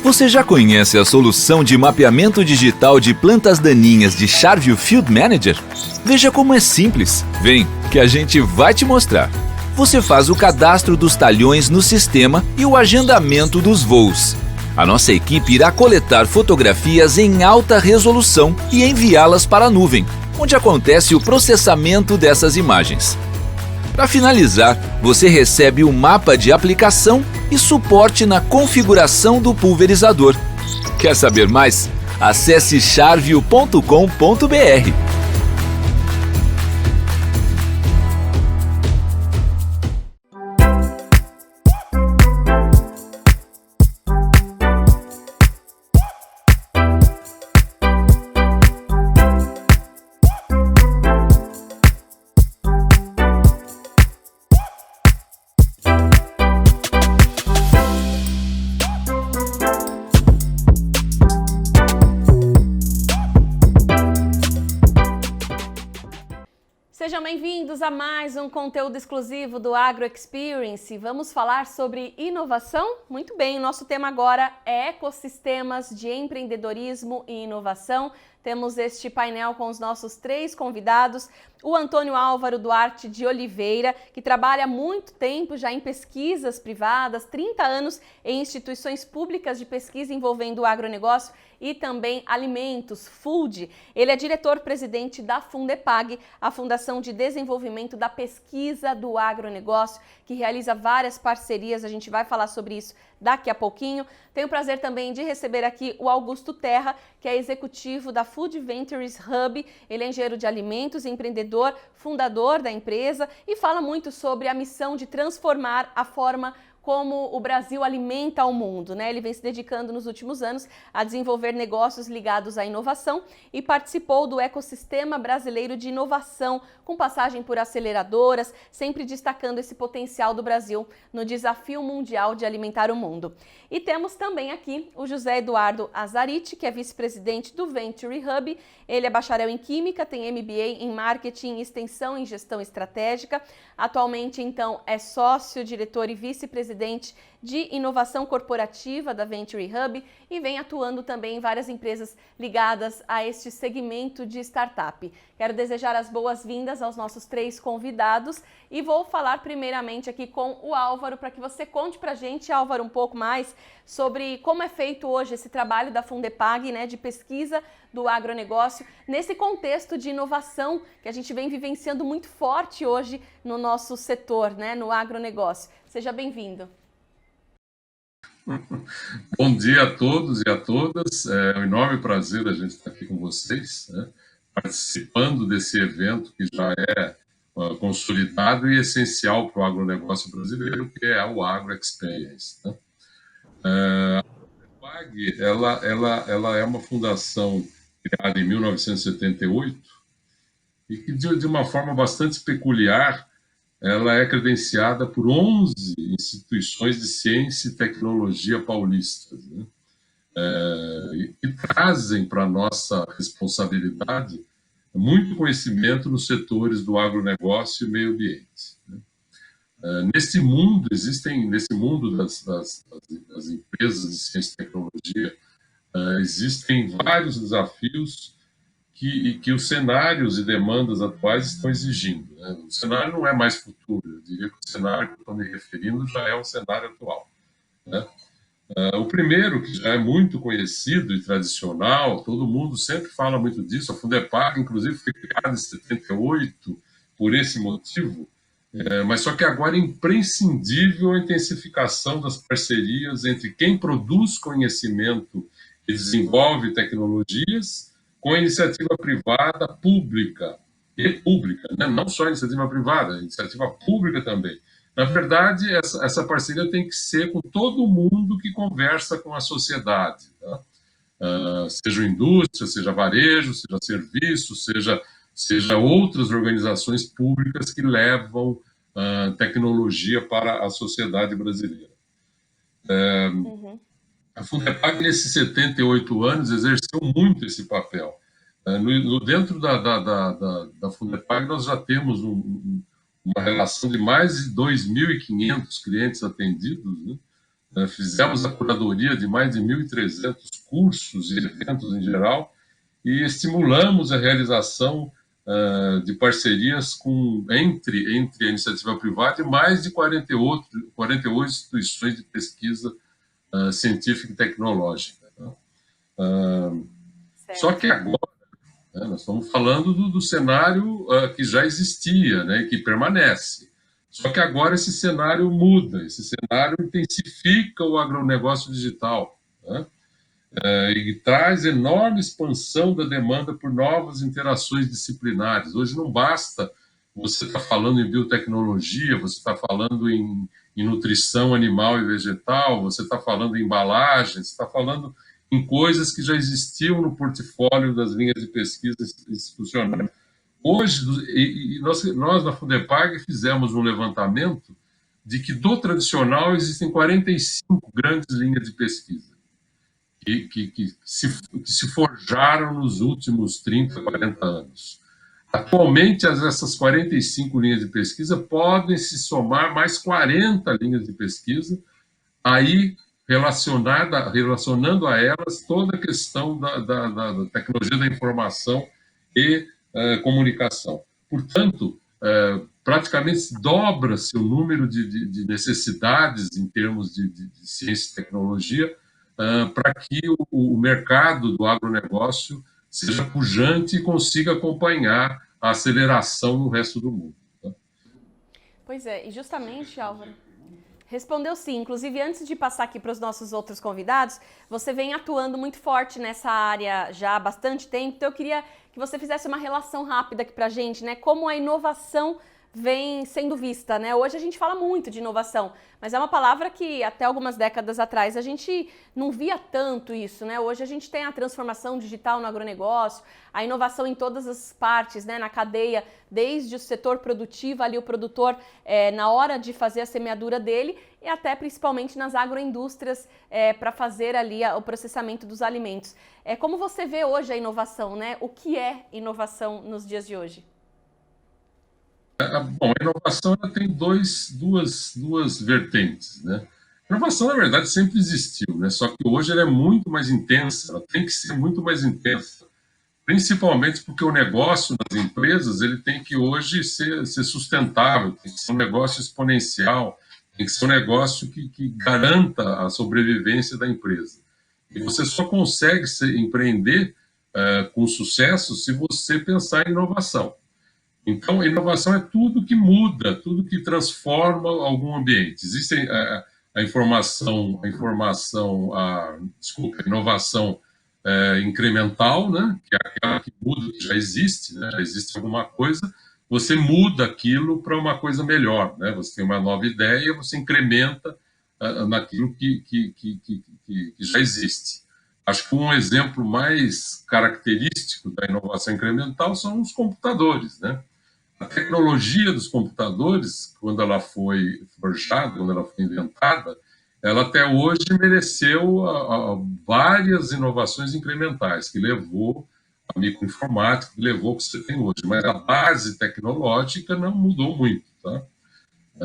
Você já conhece a solução de mapeamento digital de plantas daninhas de Charvio Field Manager? Veja como é simples. Vem, que a gente vai te mostrar. Você faz o cadastro dos talhões no sistema e o agendamento dos voos. A nossa equipe irá coletar fotografias em alta resolução e enviá-las para a nuvem, onde acontece o processamento dessas imagens. Para finalizar, você recebe o mapa de aplicação e suporte na configuração do pulverizador. Quer saber mais? Acesse charvio.com.br. Sejam bem-vindos a mais um conteúdo exclusivo do Agro Experience. Vamos falar sobre inovação? Muito bem, o nosso tema agora é ecossistemas de empreendedorismo e inovação. Temos este painel com os nossos 3 convidados. O Antônio Álvaro Duarte de Oliveira, que trabalha há muito tempo já em pesquisas privadas, 30 anos em instituições públicas de pesquisa envolvendo o agronegócio e também alimentos, food. Ele é diretor-presidente da Fundepag, a Fundação de Desenvolvimento da Pesquisa do Agronegócio, que realiza várias parcerias, a gente vai falar sobre isso daqui a pouquinho. Tenho o prazer também de receber aqui o Augusto Terra, que é executivo da Food Ventures Hub. Ele é engenheiro de alimentos, empreendedor, fundador da empresa e fala muito sobre a missão de transformar a forma como o Brasil alimenta o mundo, né? Ele vem se dedicando nos últimos anos a desenvolver negócios ligados à inovação e participou do ecossistema brasileiro de inovação, com passagem por aceleradoras, sempre destacando esse potencial do Brasil no desafio mundial de alimentar o mundo. E temos também aqui o José Eduardo Azariti, que é vice-presidente do Venture Hub. Ele é bacharel em Química, tem MBA em Marketing, Extensão e Gestão Estratégica. Atualmente, então, é sócio, diretor e vice-presidente de inovação corporativa da Venture Hub e vem atuando também em várias empresas ligadas a este segmento de startup. Quero desejar as boas-vindas aos nossos 3 convidados e vou falar primeiramente aqui com o Álvaro para que você conte para a gente, Álvaro, um pouco mais sobre como é feito hoje esse trabalho da Fundepag, né, de pesquisa do agronegócio, nesse contexto de inovação que a gente vem vivenciando muito forte hoje no nosso setor, né, no agronegócio. Seja bem-vindo. Bom dia a todos e a todas. É um enorme prazer a gente estar aqui com vocês, né, participando desse evento que já é consolidado e essencial para o agronegócio brasileiro, que é o Agro Experience, né? A FAG, ela é uma fundação criada em 1978 e que, de uma forma bastante peculiar, ela é credenciada por 11 instituições de ciência e tecnologia paulistas, né? E trazem para a nossa responsabilidade muito conhecimento nos setores do agronegócio e meio ambiente, né? Nesse mundo das empresas de ciência e tecnologia, existem vários desafios que os cenários e demandas atuais estão exigindo, né? O cenário não é mais futuro, eu diria que o cenário que eu estou me referindo já é o cenário atual, né? O primeiro, que já é muito conhecido e tradicional, todo mundo sempre fala muito disso, a Fundepag, inclusive, foi criada em 78 por esse motivo, mas só que agora é imprescindível a intensificação das parcerias entre quem produz conhecimento e desenvolve tecnologias com a iniciativa privada pública, né? Não só a iniciativa privada, a iniciativa pública também. Na verdade, essa parceria tem que ser com todo mundo que conversa com a sociedade, tá? Seja indústria, seja varejo, seja serviço, seja outras organizações públicas que levam tecnologia para a sociedade brasileira. A Fundepag, nesses 78 anos, exerceu muito esse papel. Dentro da Fundepag, nós já temos uma relação de mais de 2.500 clientes atendidos, né? Fizemos a curadoria de mais de 1.300 cursos e eventos em geral e estimulamos a realização de parcerias entre a iniciativa privada e mais de 48 instituições de pesquisa científica e tecnológica. Só que agora, nós estamos falando do cenário que já existia, né, que permanece. Só que agora esse cenário muda, esse cenário intensifica o agronegócio digital, né? E traz enorme expansão da demanda por novas interações disciplinares. Hoje não basta você estar falando em biotecnologia, você está falando em nutrição animal e vegetal, você está falando em embalagens, você está falando em coisas que já existiam no portfólio das linhas de pesquisa institucionais. Hoje, nós na Fundepag fizemos um levantamento de que do tradicional existem 45 grandes linhas de pesquisa que se forjaram nos últimos 30, 40 anos. Atualmente, essas 45 linhas de pesquisa podem se somar mais 40 linhas de pesquisa, aí relacionando a elas toda a questão da tecnologia da informação e comunicação. Portanto, praticamente dobra-se o número de necessidades em termos de ciência e tecnologia para que o mercado do agronegócio seja pujante e consiga acompanhar a aceleração no resto do mundo. Tá? Pois é, e justamente, Álvaro, respondeu sim. Inclusive, antes de passar aqui para os nossos outros convidados, você vem atuando muito forte nessa área já há bastante tempo, então eu queria que você fizesse uma relação rápida aqui para a gente, né? Como a inovação vem sendo vista, né? Hoje a gente fala muito de inovação, mas é uma palavra que até algumas décadas atrás a gente não via tanto isso, né? Hoje a gente tem a transformação digital no agronegócio, a inovação em todas as partes, né? Na cadeia, desde o setor produtivo, ali o produtor na hora de fazer a semeadura dele e até principalmente nas agroindústrias para fazer ali o processamento dos alimentos. Como você vê hoje a inovação, né? O que é inovação nos dias de hoje? Bom, a inovação ela tem duas vertentes, né? A inovação, na verdade, sempre existiu, né? Só que hoje ela é muito mais intensa, ela tem que ser muito mais intensa, principalmente porque o negócio das empresas ele tem que hoje ser sustentável, tem que ser um negócio exponencial, tem que ser um negócio que garanta a sobrevivência da empresa. E você só consegue empreender com sucesso se você pensar em inovação. Então, inovação é tudo que muda, tudo que transforma algum ambiente. Existe a inovação incremental, né, que é aquela que muda, que já existe, né, já existe alguma coisa, você muda aquilo para uma coisa melhor, né, você tem uma nova ideia, você incrementa naquilo que já existe. Acho que um exemplo mais característico da inovação incremental são os computadores, né? A tecnologia dos computadores, quando ela foi forjada, quando ela foi inventada, ela até hoje mereceu várias inovações incrementais, que levou a microinformática, que levou ao que você tem hoje. Mas a base tecnológica não mudou muito. Tá?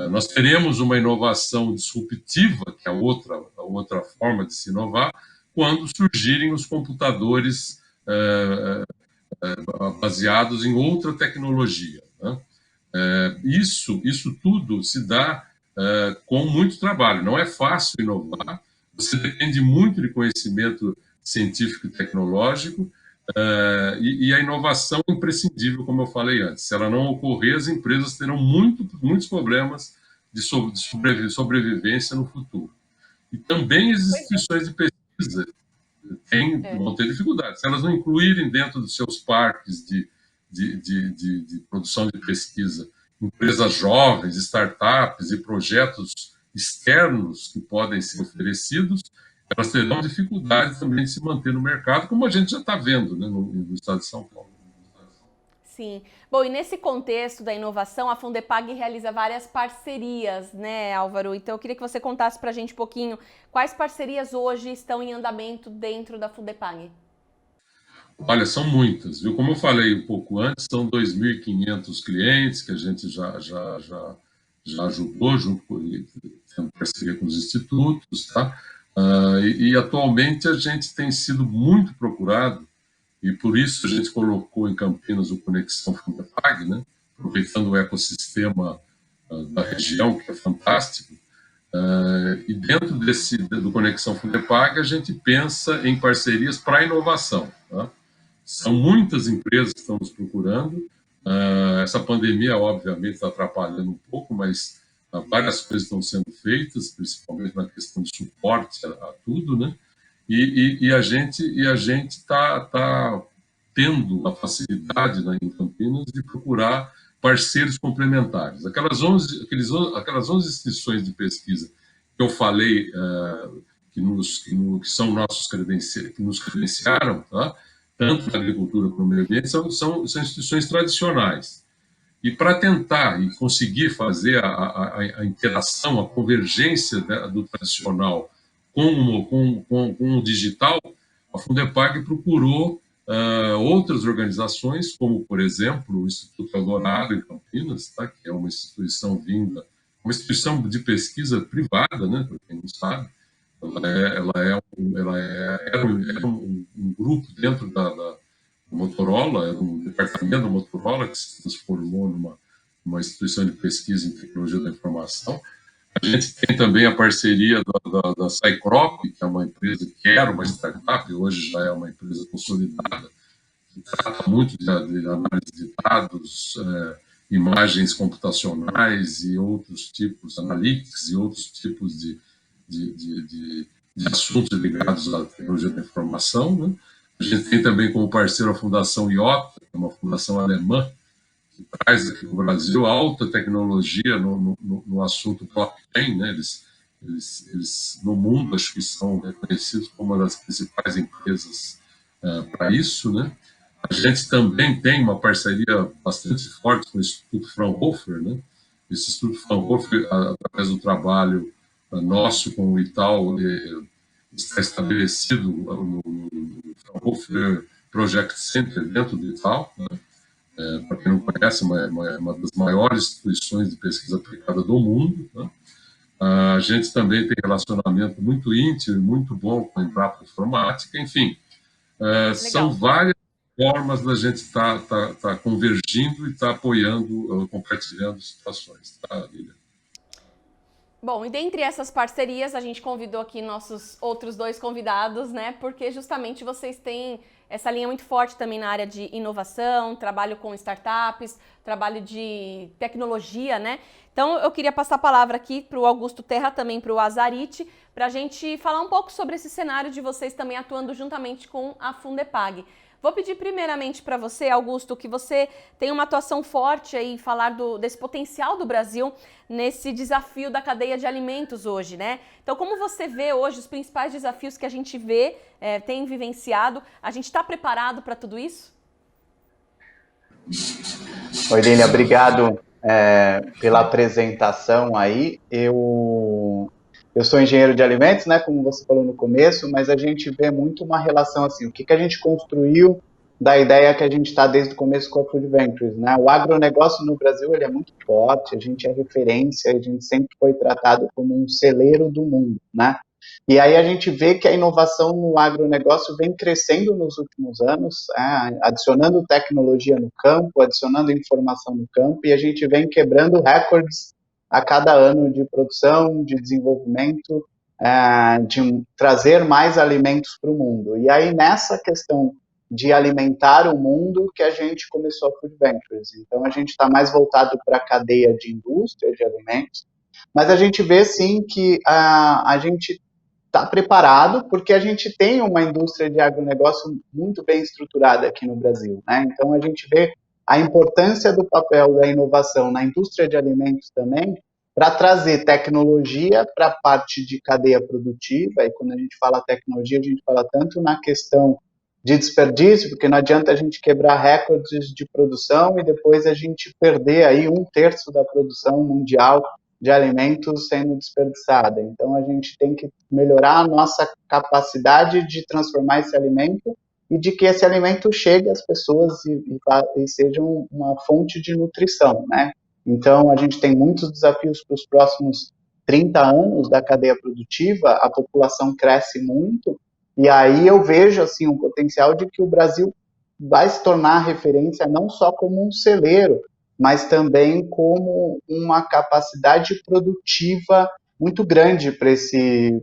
Nós teremos uma inovação disruptiva, que é a outra forma de se inovar, quando surgirem os computadores baseados em outra tecnologia. Né? Isso tudo se dá com muito trabalho. Não é fácil inovar, você depende muito de conhecimento científico e tecnológico, e a inovação é imprescindível, como eu falei antes. Se ela não ocorrer, as empresas terão muitos problemas de sobrevivência no futuro. E também as instituições de pesquisa vão ter dificuldades. Se elas não incluírem dentro dos seus parques de produção de pesquisa empresas jovens, startups e projetos externos que podem ser oferecidos, elas terão dificuldade também de se manter no mercado, como a gente já está vendo, né, no estado de São Paulo. Sim. Bom, e nesse contexto da inovação, a Fundepag realiza várias parcerias, né, Álvaro? Então eu queria que você contasse para a gente um pouquinho quais parcerias hoje estão em andamento dentro da Fundepag. Olha, são muitas, viu? Como eu falei um pouco antes, são 2.500 clientes que a gente já já ajudou, tendo parceria com os institutos, tá? E atualmente a gente tem sido muito procurado, e por isso a gente colocou em Campinas o Conexão Fundepag, né? Aproveitando o ecossistema da região, que é fantástico. E dentro do Conexão Fundepag, a gente pensa em parcerias para a inovação. Tá? São muitas empresas que estão nos procurando. Essa pandemia, obviamente, está atrapalhando um pouco, mas várias coisas estão sendo feitas, principalmente na questão de suporte a tudo, né? E a gente está tendo a facilidade, né, em Campinas, de procurar parceiros complementares. Aquelas 11 instituições de pesquisa que eu falei, que são nossos que nos credenciaram, tá? Tanto na agricultura como no meio ambiente, são instituições tradicionais. E para tentar e conseguir fazer a interação, a convergência, né, do tradicional com o digital, a Fundepag procurou outras organizações, como, por exemplo, o Instituto Eldorado, em Campinas, tá, que é uma instituição uma instituição de pesquisa privada, né, para quem não sabe. Era um grupo dentro da Motorola, era um departamento da Motorola que se transformou numa instituição de pesquisa em tecnologia da informação. A gente tem também a parceria da Cycrop, que é uma empresa que era uma startup, hoje já é uma empresa consolidada, que trata muito de análise de dados, imagens computacionais e outros tipos, analytics e outros tipos de assuntos ligados à tecnologia da informação, né? A gente tem também como parceiro a Fundação IOTA, que é uma fundação alemã, que traz aqui para o Brasil alta tecnologia no assunto blockchain, né? Eles, no mundo, acho que são reconhecidos como uma das principais empresas para isso, né? A gente também tem uma parceria bastante forte com o Instituto Fraunhofer, né? Esse Instituto Fraunhofer, através do trabalho nosso com o Itaú, está estabelecido no Fraunhofer Project Center dentro do Itaú, né? Para quem não conhece, uma das maiores instituições de pesquisa aplicada do mundo, né? A gente também tem relacionamento muito íntimo e muito bom com a Embrapa Informática, enfim, são várias formas da gente estar convergindo e estar apoiando, compartilhando situações, tá, Lilian? Bom, e dentre essas parcerias, a gente convidou aqui nossos outros dois convidados, né? Porque justamente vocês têm essa linha muito forte também na área de inovação, trabalho com startups, trabalho de tecnologia, né? Então, eu queria passar a palavra aqui para o Augusto Terra, também para o Azarite, para a gente falar um pouco sobre esse cenário de vocês também atuando juntamente com a Fundepag. Vou pedir primeiramente para você, Augusto, que você tenha uma atuação forte aí, falar desse potencial do Brasil nesse desafio da cadeia de alimentos hoje, né? Então, como você vê hoje os principais desafios que a gente tem vivenciado? A gente está preparado para tudo isso? Oi, Lília, obrigado pela apresentação aí. Eu sou engenheiro de alimentos, né, como você falou no começo, mas a gente vê muito uma relação assim, o que a gente construiu da ideia que a gente está desde o começo com a Food Ventures, né? O agronegócio no Brasil, ele é muito forte, a gente é referência, a gente sempre foi tratado como um celeiro do mundo, né? E aí a gente vê que a inovação no agronegócio vem crescendo nos últimos anos, adicionando tecnologia no campo, adicionando informação no campo, e a gente vem quebrando recordes a cada ano de produção, de desenvolvimento, de trazer mais alimentos para o mundo. E aí, nessa questão de alimentar o mundo, que a gente começou a Food Ventures. Então, a gente está mais voltado para a cadeia de indústria de alimentos, mas a gente vê, sim, que a gente está preparado, porque a gente tem uma indústria de agronegócio muito bem estruturada aqui no Brasil, né? Então, a gente vê a importância do papel da inovação na indústria de alimentos também, para trazer tecnologia para a parte de cadeia produtiva, e quando a gente fala tecnologia, a gente fala tanto na questão de desperdício, porque não adianta a gente quebrar recordes de produção e depois a gente perder aí 1/3 da produção mundial de alimentos sendo desperdiçada. Então, a gente tem que melhorar a nossa capacidade de transformar esse alimento e de que esse alimento chegue às pessoas e seja uma fonte de nutrição, né? Então, a gente tem muitos desafios para os próximos 30 anos da cadeia produtiva, a população cresce muito, e aí eu vejo assim, um potencial de que o Brasil vai se tornar referência não só como um celeiro, mas também como uma capacidade produtiva muito grande para esse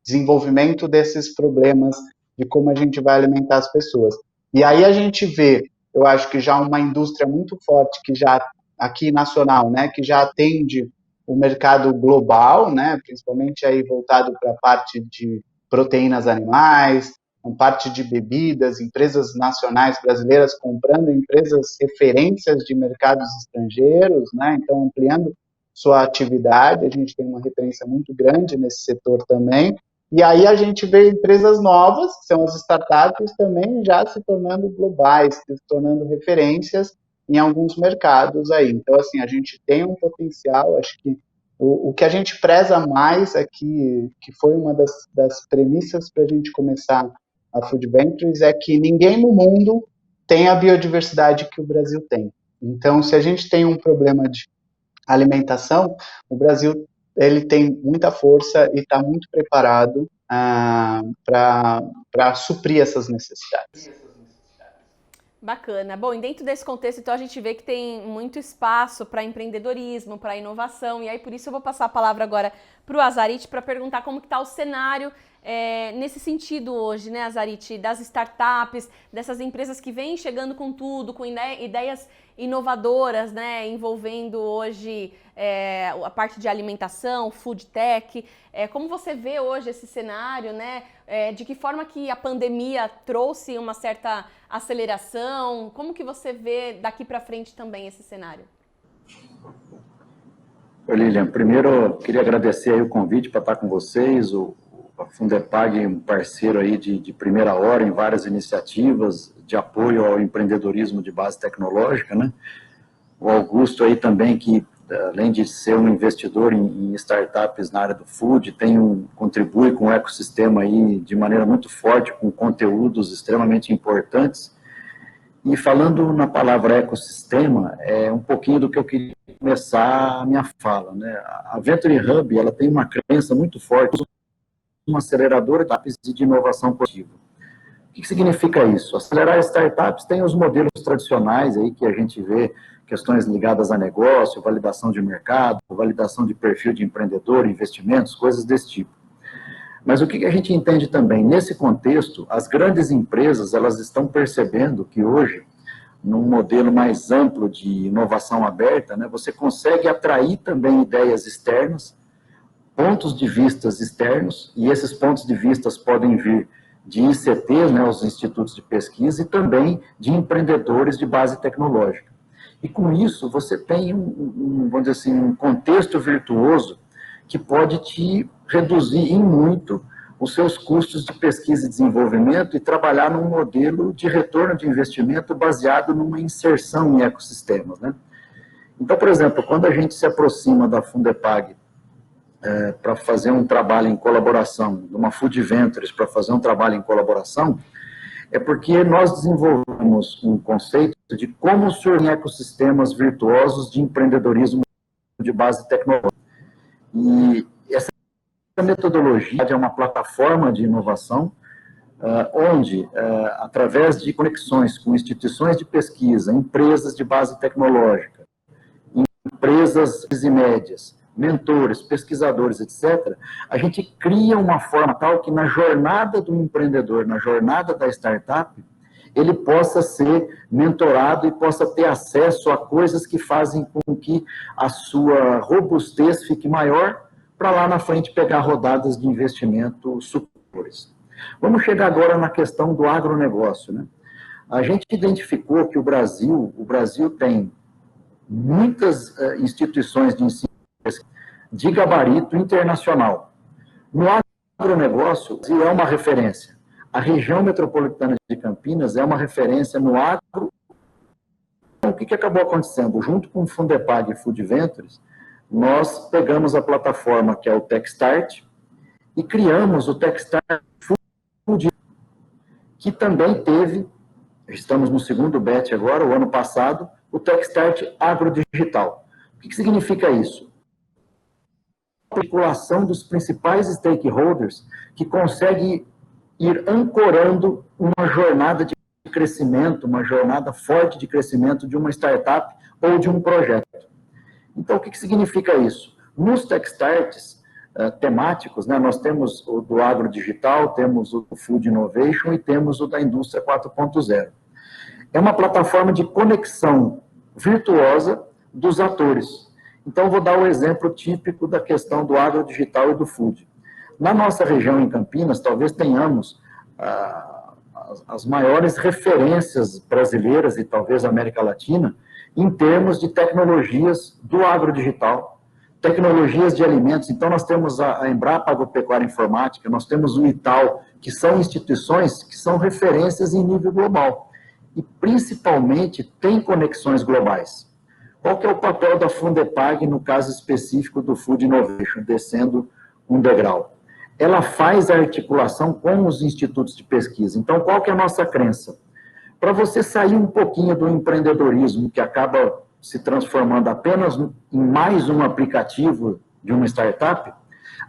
desenvolvimento desses problemas de como a gente vai alimentar as pessoas. E aí a gente vê, eu acho que já uma indústria muito forte, que já aqui nacional, né, que já atende o mercado global, né, principalmente aí voltado para a parte de proteínas animais, uma parte de bebidas, empresas nacionais brasileiras comprando empresas referências de mercados estrangeiros, né, então ampliando sua atividade, a gente tem uma referência muito grande nesse setor também, e aí a gente vê empresas novas, que são as startups, também já se tornando globais, se tornando referências em alguns mercados aí. Então, assim, a gente tem um potencial, acho que o que a gente preza mais aqui, que foi uma das premissas para a gente começar a Food Ventures, é que ninguém no mundo tem a biodiversidade que o Brasil tem. Então, se a gente tem um problema de alimentação, o Brasil ele tem muita força e está muito preparado para suprir essas necessidades. Bacana. Bom, e dentro desse contexto, então, a gente vê que tem muito espaço para empreendedorismo, para inovação, e aí por isso eu vou passar a palavra agora para o Azarit para perguntar como que está o cenário nesse sentido hoje, né, Azarit, das startups, dessas empresas que vêm chegando com tudo, com ideias inovadoras, né, envolvendo hoje a parte de alimentação, food tech. Como você vê hoje esse cenário, né? De que forma que a pandemia trouxe uma certa aceleração? Como que você vê daqui para frente também esse cenário? Oi, Lilian. Primeiro, eu queria agradecer aí o convite para estar com vocês. A Fundepag é um parceiro aí de primeira hora em várias iniciativas de apoio ao empreendedorismo de base tecnológica, né? O Augusto aí também, que além de ser um investidor em startups na área do food, contribui com o ecossistema aí de maneira muito forte, com conteúdos extremamente importantes. E falando na palavra ecossistema, é um pouquinho do que eu queria começar a minha fala, né? A Venture Hub, ela tem uma crença muito forte, uma aceleradora de inovação positiva. O que significa isso? Acelerar startups tem os modelos tradicionais aí que a gente vê, questões ligadas a negócio, validação de mercado, validação de perfil de empreendedor, investimentos, coisas desse tipo. Mas o que a gente entende também? Nesse contexto, as grandes empresas, elas estão percebendo que hoje, num modelo mais amplo de inovação aberta, né, você consegue atrair também ideias externas, pontos de vistas externos, e esses pontos de vistas podem vir de ICTs, né, os institutos de pesquisa, e também de empreendedores de base tecnológica. E com isso, você tem vamos dizer assim, um contexto virtuoso que pode te reduzir em muito os seus custos de pesquisa e desenvolvimento e trabalhar num modelo de retorno de investimento baseado numa inserção em ecossistemas, né? Então, por exemplo, quando a gente se aproxima da Fundepag para fazer um trabalho em colaboração, de uma Food Ventures para fazer um trabalho em colaboração, é porque nós desenvolvemos um conceito de como surgem ecossistemas virtuosos de empreendedorismo de base tecnológica. E essa metodologia é uma plataforma de inovação onde, através de conexões com instituições de pesquisa, empresas de base tecnológica, empresas e médias, mentores, pesquisadores, etc., a gente cria uma forma tal que na jornada do empreendedor, na jornada da startup, ele possa ser mentorado e possa ter acesso a coisas que fazem com que a sua robustez fique maior para lá na frente pegar rodadas de investimento superiores. Vamos chegar agora na questão do agronegócio, né? A gente identificou que o Brasil tem muitas instituições de ensino de gabarito internacional. No agronegócio, o Brasil é uma referência. A região metropolitana de Campinas é uma referência no agro. Então, o que acabou acontecendo? Junto com o Fundepag e Food Ventures, nós pegamos a plataforma que é o Techstart e criamos o Techstart Food, que também teve, estamos no segundo batch agora, o ano passado, o Techstart Agrodigital. O que significa isso? A articulação dos principais stakeholders que consegue ir ancorando uma jornada de crescimento, uma jornada forte de crescimento de uma startup ou de um projeto. Então, o que significa isso? Nos Techstarts temáticos, né, nós temos o do agrodigital, temos o Food Innovation e temos o da Indústria 4.0. É uma plataforma de conexão virtuosa dos atores. Então, vou dar o exemplo típico da questão do agrodigital e do food. Na nossa região, em Campinas, talvez tenhamos as maiores referências brasileiras e talvez América Latina em termos de tecnologias do agrodigital, tecnologias de alimentos. Então, nós temos a Embrapa Agropecuária Informática, nós temos o ITAL, que são instituições que são referências em nível global. E, principalmente, tem conexões globais. Qual que é o papel da Fundepag, no caso específico do Food Innovation, descendo um degrau? Ela faz a articulação com os institutos de pesquisa. Então, qual que é a nossa crença? Para você sair um pouquinho do empreendedorismo, que acaba se transformando apenas em mais um aplicativo de uma startup,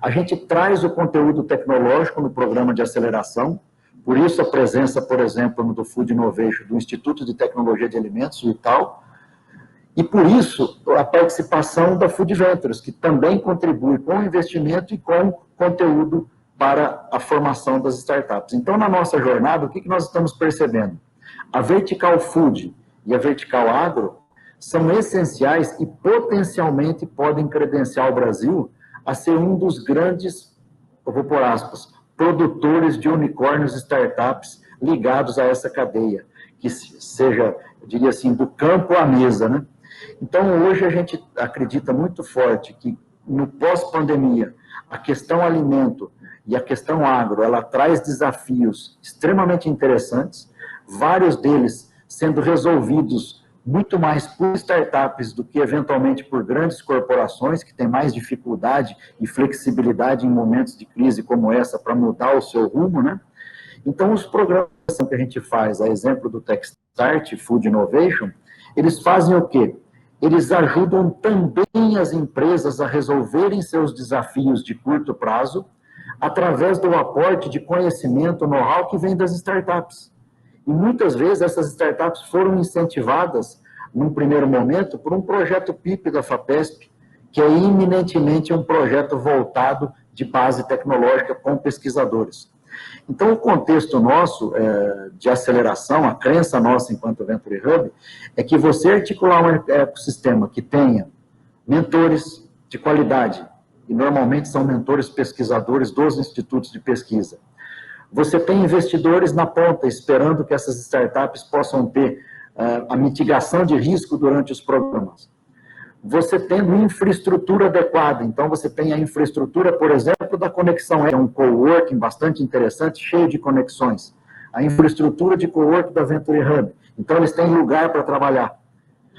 a gente traz o conteúdo tecnológico no programa de aceleração, por isso a presença, por exemplo, no do Food Innovation, do Instituto de Tecnologia de Alimentos, o ITAL, e por isso a participação da Food Ventures, que também contribui com investimento e com conteúdo para a formação das startups. Então, na nossa jornada, o que nós estamos percebendo? A vertical food e a vertical agro são essenciais e potencialmente podem credenciar o Brasil a ser um dos grandes, eu vou por aspas, produtores de unicórnios startups ligados a essa cadeia, que seja, eu diria assim, do campo à mesa, né? Então, hoje a gente acredita muito forte que no pós-pandemia, a questão alimento e a questão agro, ela traz desafios extremamente interessantes, vários deles sendo resolvidos muito mais por startups do que eventualmente por grandes corporações que têm mais dificuldade e flexibilidade em momentos de crise como essa para mudar o seu rumo, né? Então, os programas que a gente faz, a exemplo do Techstart, Food Innovation, eles fazem o quê? Eles ajudam também as empresas a resolverem seus desafios de curto prazo através do aporte de conhecimento, know-how que vem das startups. E muitas vezes essas startups foram incentivadas, num primeiro momento, por um projeto PIP da FAPESP, que é eminentemente um projeto voltado de base tecnológica com pesquisadores. Então, o contexto nosso de aceleração, a crença nossa enquanto Venture Hub, é que você articular um ecossistema que tenha mentores de qualidade, e normalmente são mentores pesquisadores dos institutos de pesquisa. Você tem investidores na ponta, esperando que essas startups possam ter a mitigação de risco durante os programas. Você tendo infraestrutura adequada, então você tem a infraestrutura, por exemplo, da conexão, é um coworking bastante interessante, cheio de conexões. A infraestrutura de coworking da Venture Hub, então eles têm lugar para trabalhar.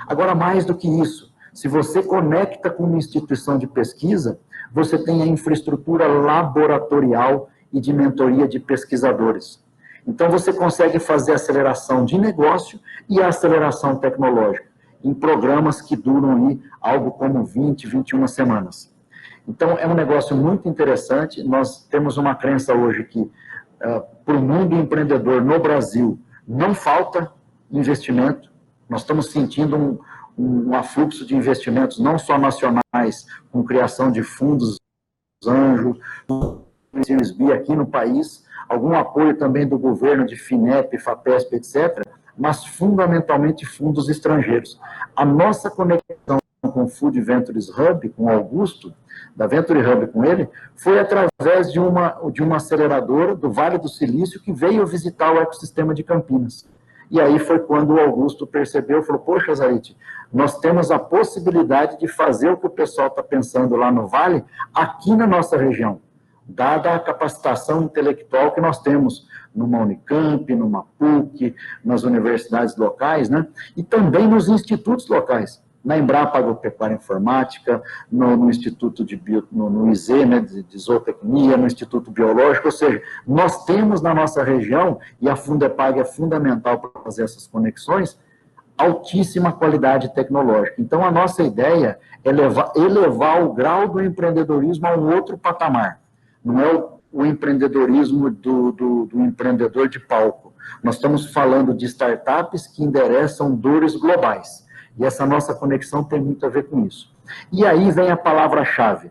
Agora, mais do que isso, se você conecta com uma instituição de pesquisa, você tem a infraestrutura laboratorial e de mentoria de pesquisadores. Então você consegue fazer aceleração de negócio e aceleração tecnológica em programas que duram aí algo como 20, 21 semanas. Então, é um negócio muito interessante. Nós temos uma crença hoje que, para o mundo empreendedor no Brasil, não falta investimento. Nós estamos sentindo um afluxo de investimentos, não só nacionais, com criação de fundos anjo, aqui no país, algum apoio também do governo, de FINEP, FAPESP, etc., mas fundamentalmente fundos estrangeiros. A nossa conexão com o Food Ventures Hub, com o Augusto, da Venture Hub com ele, foi através de uma aceleradora do Vale do Silício que veio visitar o ecossistema de Campinas. E aí foi quando o Augusto percebeu, falou, poxa, Zarit, nós temos a possibilidade de fazer o que o pessoal está pensando lá no Vale, aqui na nossa região, dada a capacitação intelectual que nós temos numa Unicamp, numa PUC, nas universidades locais, né? E também nos institutos locais, na Embrapa Agropecuária Informática, no Instituto de no IZ, né, de Zootecnia, no Instituto Biológico, ou seja, nós temos na nossa região, e a Fundepag é fundamental para fazer essas conexões, altíssima qualidade tecnológica. Então, a nossa ideia é elevar o grau do empreendedorismo a um outro patamar. Não é o empreendedorismo do empreendedor de palco. Nós estamos falando de startups que endereçam dores globais. E essa nossa conexão tem muito a ver com isso. E aí vem a palavra-chave.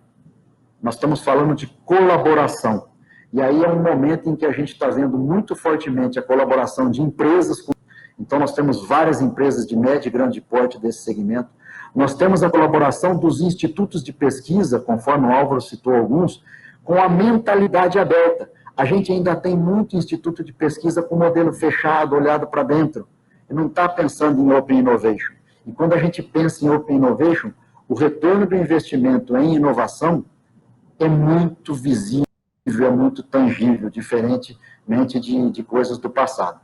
Nós estamos falando de colaboração. E aí é um momento em que a gente está vendo muito fortemente a colaboração de empresas. Então, nós temos várias empresas de médio e grande porte desse segmento. Nós temos a colaboração dos institutos de pesquisa, conforme o Álvaro citou alguns, com a mentalidade aberta. A gente ainda tem muito instituto de pesquisa com modelo fechado, olhado para dentro, e não está pensando em Open Innovation. E quando a gente pensa em Open Innovation, o retorno do investimento em inovação é muito visível, é muito tangível, diferentemente de coisas do passado.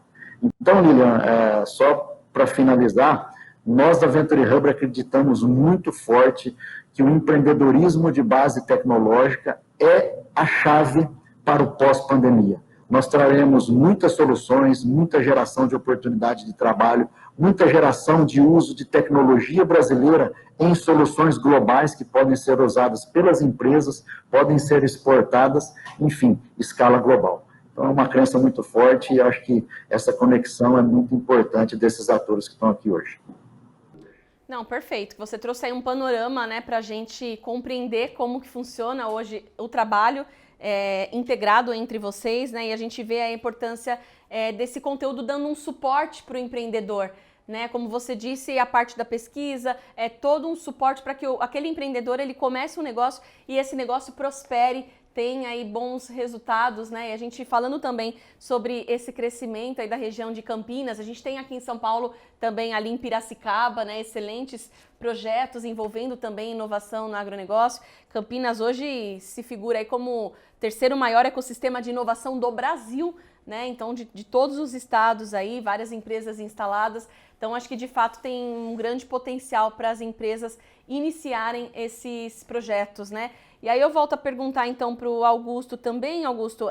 Então, Lilian, só para finalizar, nós da Venture Hub acreditamos muito forte que o empreendedorismo de base tecnológica é a chave para o pós-pandemia. Nós traremos muitas soluções, muita geração de oportunidade de trabalho, muita geração de uso de tecnologia brasileira em soluções globais que podem ser usadas pelas empresas, podem ser exportadas, enfim, escala global. Então, é uma crença muito forte e acho que essa conexão é muito importante desses atores que estão aqui hoje. Não, perfeito. Você trouxe aí um panorama, né, para a gente compreender como que funciona hoje o trabalho integrado entre vocês, né, e a gente vê a importância desse conteúdo dando um suporte para o empreendedor, né, como você disse, a parte da pesquisa é todo um suporte para que aquele empreendedor ele comece um negócio e esse negócio prospere, tem aí bons resultados, né? E a gente falando também sobre esse crescimento aí da região de Campinas, a gente tem aqui em São Paulo também ali em Piracicaba, né? Excelentes projetos envolvendo também inovação no agronegócio. Campinas hoje se figura aí como o terceiro maior ecossistema de inovação do Brasil, né? Então, de todos os estados aí, várias empresas instaladas. Então, acho que de fato tem um grande potencial para as empresas iniciarem esses projetos, né? E aí eu volto a perguntar então para o Augusto também, Augusto,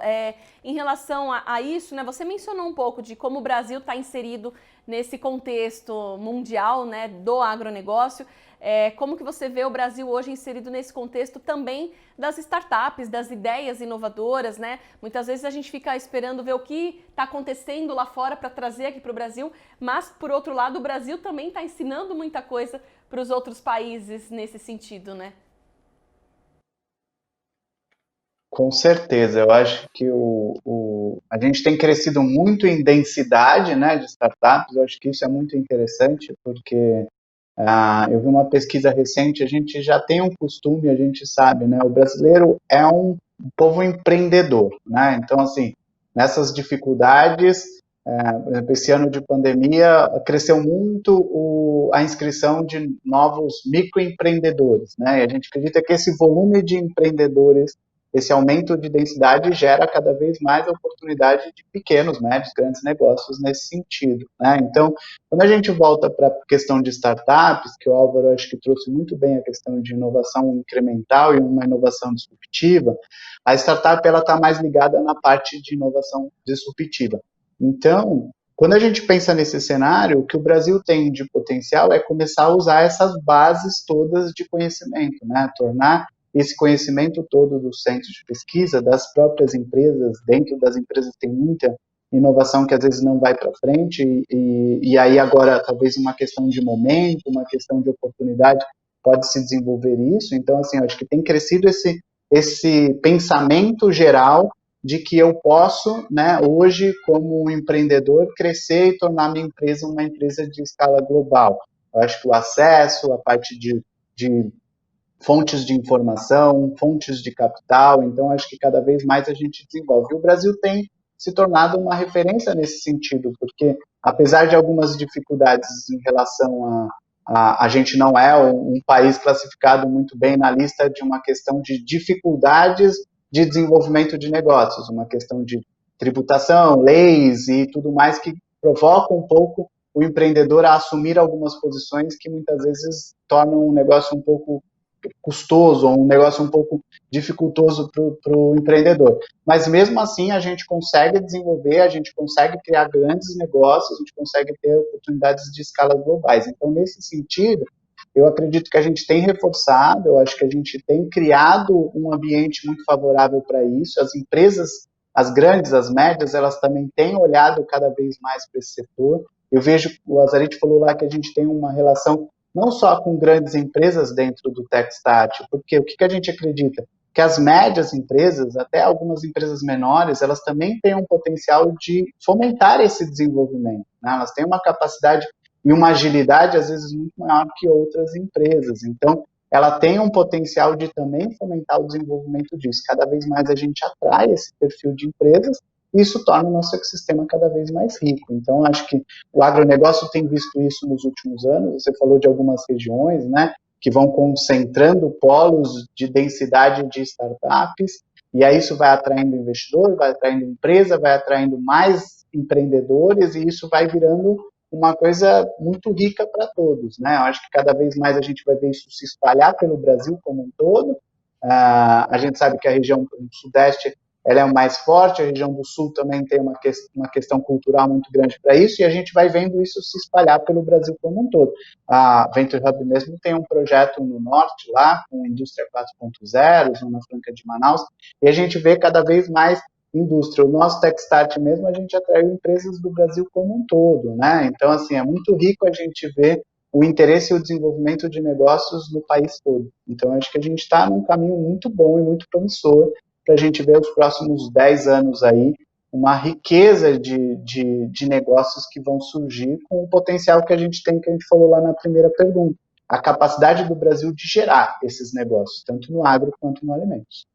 em relação a isso, né? Você mencionou um pouco de como o Brasil está inserido nesse contexto mundial, né, do agronegócio. Como que você vê o Brasil hoje inserido nesse contexto também das startups, das ideias inovadoras, né? Muitas vezes a gente fica esperando ver o que está acontecendo lá fora para trazer aqui para o Brasil, mas, por outro lado, o Brasil também está ensinando muita coisa para os outros países nesse sentido, né? Com certeza, eu acho que a gente tem crescido muito em densidade, né, de startups. Eu acho que isso é muito interessante, porque eu vi uma pesquisa recente, a gente já tem um costume, a gente sabe, né, o brasileiro é um povo empreendedor, né, então, assim, nessas dificuldades, por exemplo, esse ano de pandemia, cresceu muito a inscrição de novos microempreendedores, né, e a gente acredita que esse volume de empreendedores, esse aumento de densidade gera cada vez mais a oportunidade de pequenos, médios, grandes negócios nesse sentido, né? Então, quando a gente volta para a questão de startups, que o Álvaro acho que trouxe muito bem a questão de inovação incremental e uma inovação disruptiva, a startup ela está mais ligada na parte de inovação disruptiva. Então, quando a gente pensa nesse cenário, o que o Brasil tem de potencial é começar a usar essas bases todas de conhecimento, né? Tornar esse conhecimento todo dos centros de pesquisa, das próprias empresas, dentro das empresas tem muita inovação que às vezes não vai para frente, e aí agora talvez uma questão de momento, uma questão de oportunidade, pode se desenvolver isso. Então, assim, eu acho que tem crescido esse pensamento geral de que eu posso, né, hoje, como um empreendedor, crescer e tornar minha empresa uma empresa de escala global. Eu acho que o acesso, a parte de fontes de informação, fontes de capital, então acho que cada vez mais a gente desenvolve. E o Brasil tem se tornado uma referência nesse sentido, porque apesar de algumas dificuldades em relação a gente não é um país classificado muito bem na lista de uma questão de dificuldades de desenvolvimento de negócios, uma questão de tributação, leis e tudo mais que provoca um pouco o empreendedor a assumir algumas posições que muitas vezes tornam um negócio um pouco custoso, ou um negócio um pouco dificultoso para o empreendedor. Mas mesmo assim a gente consegue desenvolver, a gente consegue criar grandes negócios, a gente consegue ter oportunidades de escala globais. Então, nesse sentido, eu acredito que a gente tem reforçado, eu acho que a gente tem criado um ambiente muito favorável para isso. As empresas, as grandes, as médias, elas também têm olhado cada vez mais para esse setor. Eu vejo, o Azarit falou lá que a gente tem uma relação não só com grandes empresas dentro do Techstart, porque o que a gente acredita? Que as médias empresas, até algumas empresas menores, elas também têm um potencial de fomentar esse desenvolvimento, né? Elas têm uma capacidade e uma agilidade, às vezes, muito maior que outras empresas. Então, ela tem um potencial de também fomentar o desenvolvimento disso. Cada vez mais a gente atrai esse perfil de empresas e isso torna o nosso ecossistema cada vez mais rico. Então, acho que o agronegócio tem visto isso nos últimos anos. Você falou de algumas regiões, né, que vão concentrando polos de densidade de startups, e aí isso vai atraindo investidor, vai atraindo empresa, vai atraindo mais empreendedores, e isso vai virando uma coisa muito rica para todos, né? Eu acho que cada vez mais a gente vai ver isso se espalhar pelo Brasil como um todo. A gente sabe que a região do Sudeste ela é o mais forte, a região do Sul também tem uma questão cultural muito grande para isso, e a gente vai vendo isso se espalhar pelo Brasil como um todo. A Venture Hub mesmo tem um projeto no Norte, lá, com Indústria 4.0, Zona Franca de Manaus, e a gente vê cada vez mais indústria. O nosso Techstart mesmo, a gente atraiu empresas do Brasil como um todo, né? Então, assim, é muito rico a gente ver o interesse e o desenvolvimento de negócios no país todo. Então, acho que a gente está num caminho muito bom e muito promissor para a gente ver os próximos 10 anos aí uma riqueza de negócios que vão surgir com o potencial que a gente tem, que a gente falou lá na primeira pergunta, a capacidade do Brasil de gerar esses negócios, tanto no agro quanto no alimentos.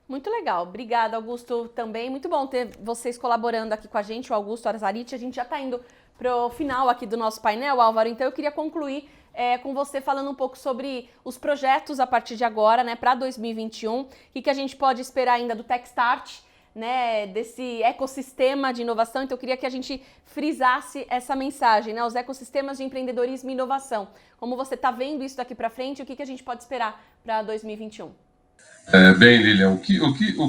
Muito legal, obrigada, Augusto, também. Muito bom ter vocês colaborando aqui com a gente, o Augusto, o Azarit. A gente já está indo para o final aqui do nosso painel, Álvaro, então eu queria concluir com você falando um pouco sobre os projetos a partir de agora, né, para 2021, o que a gente pode esperar ainda do Techstart, né, desse ecossistema de inovação. Então eu queria que a gente frisasse essa mensagem, né, os ecossistemas de empreendedorismo e inovação. Como você está vendo isso daqui para frente, o que a gente pode esperar para 2021? Bem, Lilian, o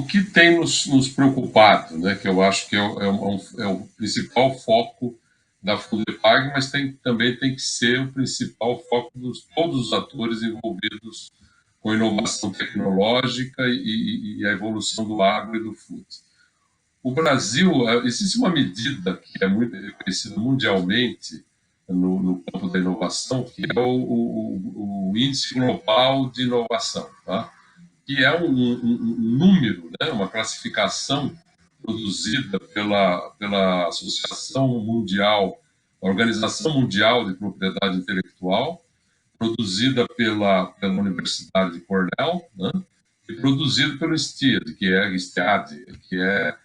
que tem nos preocupado, né, que eu acho que é o principal foco da Fundepag, mas também tem que ser o principal foco de todos os atores envolvidos com inovação tecnológica e a evolução do agro e do food. O Brasil, existe uma medida que é muito conhecida mundialmente no campo da inovação, que é o Índice Global de Inovação, tá? Que é um número, né, uma classificação produzida pela Associação Mundial, Organização Mundial de Propriedade Intelectual, produzida pela Universidade de Cornell, né, e produzida pelo STIAD, que é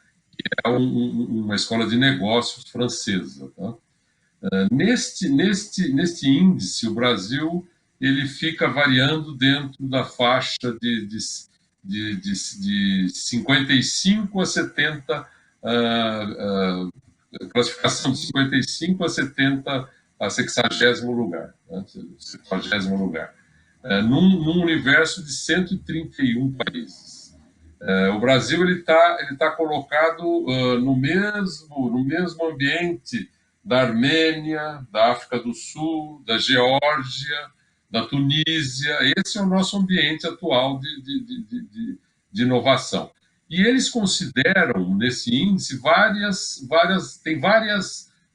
uma escola de negócios francesa. Tá? Neste índice, o Brasil ele fica variando dentro da faixa de 55 a 70, classificação de 55 a 70 a 60º lugar, né? 70º lugar, num universo de 131 países. O Brasil ele tá colocado no mesmo ambiente da Armênia, da África do Sul, da Geórgia, da Tunísia. Esse é o nosso ambiente atual de inovação. E eles consideram, nesse índice,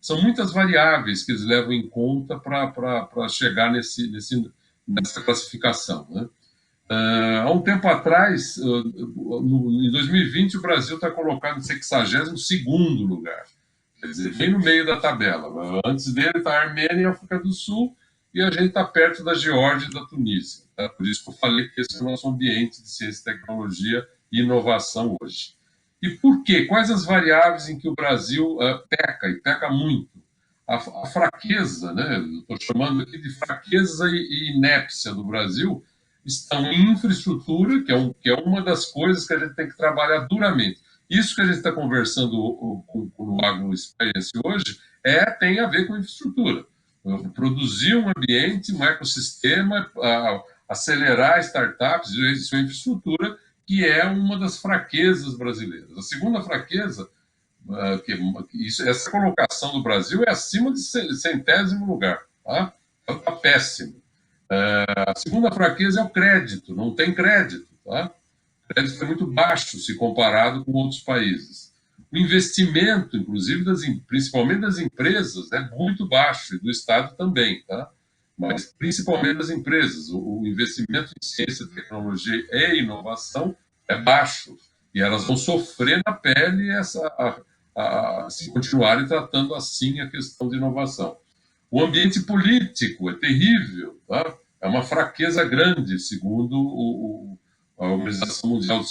são muitas variáveis que eles levam em conta para chegar nessa classificação, né? Há um tempo atrás, em 2020, o Brasil está colocado em 62º lugar, quer dizer, bem no meio da tabela. Antes dele está a Armênia e a África do Sul, e a gente está perto da Geórgia e da Tunísia. Tá? Por isso que eu falei que esse é o nosso ambiente de ciência, tecnologia e inovação hoje. E por quê? Quais as variáveis em que o Brasil peca, e peca muito? A fraqueza, né? Estou chamando aqui de fraqueza e inépcia do Brasil, estão em infraestrutura, que é uma das coisas que a gente tem que trabalhar duramente. Isso que a gente está conversando com o Agro Experience hoje tem a ver com infraestrutura. Produzir um ambiente, um ecossistema, acelerar startups e sua infraestrutura, que é uma das fraquezas brasileiras. A segunda fraqueza, essa colocação do Brasil é acima de centésimo lugar, tá? Está péssimo. A segunda fraqueza é o crédito, não tem crédito, tá? O crédito é muito baixo se comparado com outros países. O investimento, inclusive, principalmente das empresas, é muito baixo, e do Estado também, tá? Mas principalmente das empresas. O investimento em ciência, tecnologia e inovação é baixo, e elas vão sofrer na pele se continuarem tratando assim a questão de inovação. O ambiente político é terrível, tá? É uma fraqueza grande, segundo a Organização Mundial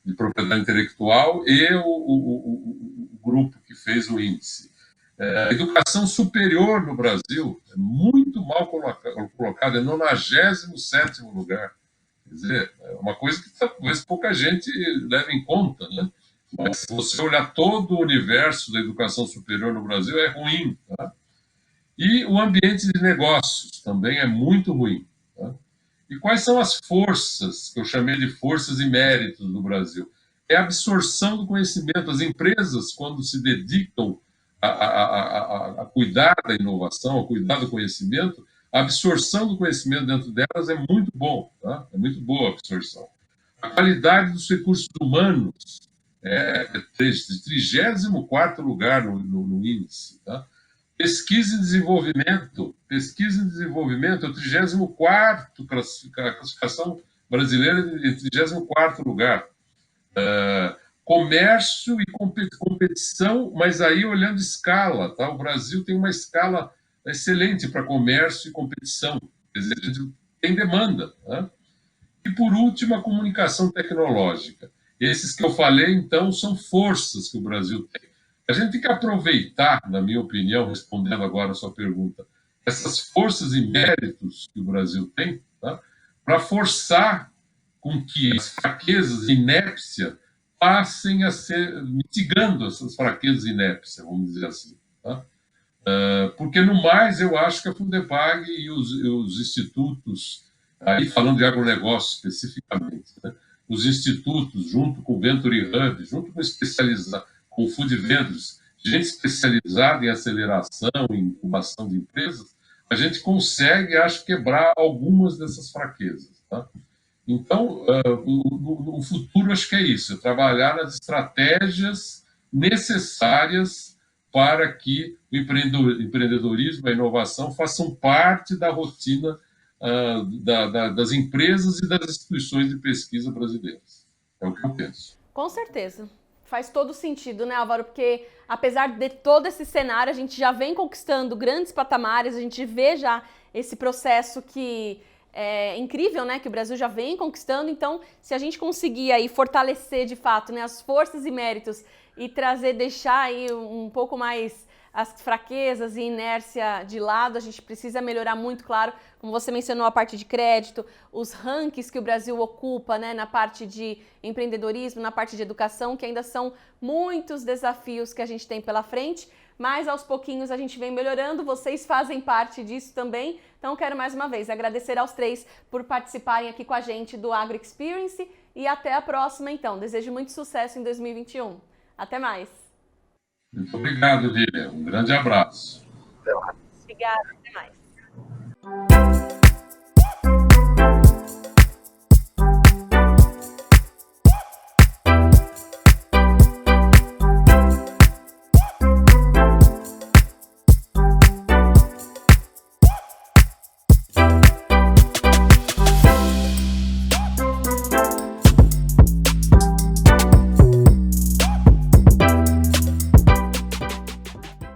de Propriedade Intelectual e o grupo que fez o índice. A educação superior no Brasil é muito mal colocada, é 97º lugar. Quer dizer, é uma coisa que talvez pouca gente leve em conta, né? Mas se você olhar todo o universo da educação superior no Brasil, é ruim, tá? E o ambiente de negócios também é muito ruim, tá? E quais são as forças, que eu chamei de forças e méritos do Brasil? É a absorção do conhecimento. As empresas, quando se dedicam a cuidar da inovação, a cuidar do conhecimento, a absorção do conhecimento dentro delas é muito bom, tá? É muito boa a absorção. A qualidade dos recursos humanos é 34º lugar no índice, tá? Pesquisa e desenvolvimento é o 34º, classificação brasileira em 34º lugar. Comércio e competição, mas aí olhando escala, tá? O Brasil tem uma escala excelente para comércio e competição, quer dizer, a gente tem demanda, tá? E por último, a comunicação tecnológica. Esses que eu falei, então, são forças que o Brasil tem. A gente tem que aproveitar, na minha opinião, respondendo agora a sua pergunta, essas forças e méritos que o Brasil tem, tá? Para forçar com que as fraquezas e inépcia passem a ser mitigando essas fraquezas e inépcia, vamos dizer assim, tá? Porque, no mais, eu acho que a Fundepag e os institutos, aí falando de agronegócio especificamente, né? Os institutos, junto com o Venture Hub, junto com o Food Vendors, gente especializada em aceleração, em incubação de empresas, a gente consegue, acho, quebrar algumas dessas fraquezas, tá? Então, no futuro, acho que é isso, é trabalhar nas estratégias necessárias para que o empreendedorismo e a inovação façam parte da rotina das empresas e das instituições de pesquisa brasileiras. É o que eu penso. Com certeza. Faz todo sentido, né, Álvaro? Porque, apesar de todo esse cenário, a gente já vem conquistando grandes patamares, a gente vê já esse processo que é incrível, né, que o Brasil já vem conquistando. Então, se a gente conseguir aí fortalecer, de fato, né, as forças e méritos e deixar aí um pouco mais as fraquezas e inércia de lado, a gente precisa melhorar muito, claro, como você mencionou, a parte de crédito, os rankings que o Brasil ocupa, né, na parte de empreendedorismo, na parte de educação, que ainda são muitos desafios que a gente tem pela frente, mas aos pouquinhos a gente vem melhorando, vocês fazem parte disso também, então quero mais uma vez agradecer aos três por participarem aqui com a gente do Agro Experience e até a próxima, então. Desejo muito sucesso em 2021. Até mais! Muito obrigado, Lívia. Um grande abraço. Obrigada, até mais.